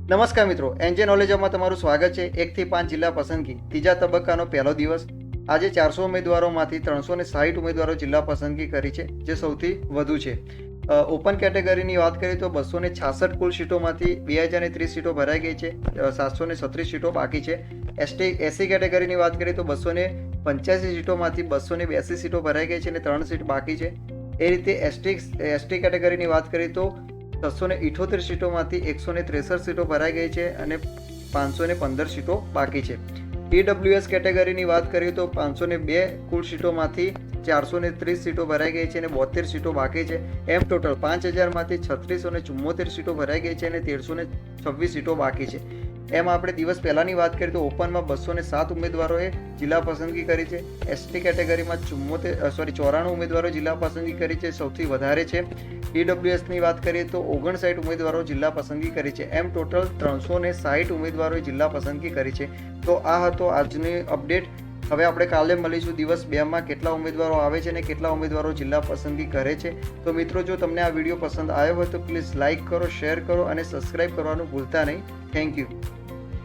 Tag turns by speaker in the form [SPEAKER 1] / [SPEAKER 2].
[SPEAKER 1] નમસ્કાર મિત્રો, એનજે નોલેજમાં તમારું સ્વાગત છે। 1 થી 5 જિલ્લા પસંદગી ત્રીજા તબક્કાનો પહેલો દિવસ। આજે 400 ઉમેદવારોમાંથી 360 ઉમેદવારો જિલ્લા પસંદગી કરી છે, જે સૌથી વધુ છે। ઓપન કેટેગરીની વાત કરીએ તો 266 કુલ સીટોમાંથી 2030 સીટો ભરાઈ ગઈ છે, 736 સીટો બાકી છે। એસસી કેટેગરીની વાત કરીએ તો 285 સીટોમાંથી 282 સીટો ભરાઈ ગઈ છે અને 3 સીટ બાકી છે। એ રીતે એસટી કેટેગરીની વાત કરીએ તો 678 સીટોમાંથી 163 સીટો ભરાઈ ગઈ છે અને 515 સીટો બાકી છે। ઈડબ્લ્યુએસ કેટેગરીની વાત કરીએ તો 502 કુલ સીટોમાંથી 430 સીટો ભરાઈ ગઈ છે અને 72 સીટો બાકી છે। એમ ટોટલ 5000માંથી 3674 સીટો ભરાઈ ગઈ છે અને 1326 સીટો બાકી છે। એમ આપણે દિવસ પહેલાની વાત કરીએ તો ઓપનમાં 207 ઉમેદવારોએ જિલ્લા પસંદગી કરી છે। એસટી કેટેગરીમાં 94 ઉમેદવારો જિલ્લા પસંદગી કરી છે, સૌથી વધારે છે। ઈડબ્લ્યુએસની વાત કરીએ તો 59 ઉમેદવારો જિલ્લા પસંદગી કરી છે। એમ ટોટલ 360 ઉમેદવારોએ જિલ્લા પસંદગી કરી છે। તો આ હતો આજની અપડેટ। હવે આપણે કાલે મળીશું દિવસ 2માં કેટલા ઉમેદવારો આવે છે અને કેટલા ઉમેદવારો જિલ્લા પસંદગી કરે છે। તો મિત્રો, જો તમને આ વિડીયો પસંદ આવ્યો હોય તો પ્લીઝ લાઇક કરો, શેર કરો અને સબસ્ક્રાઇબ કરવાનું ભૂલતા નહીં। Thank you.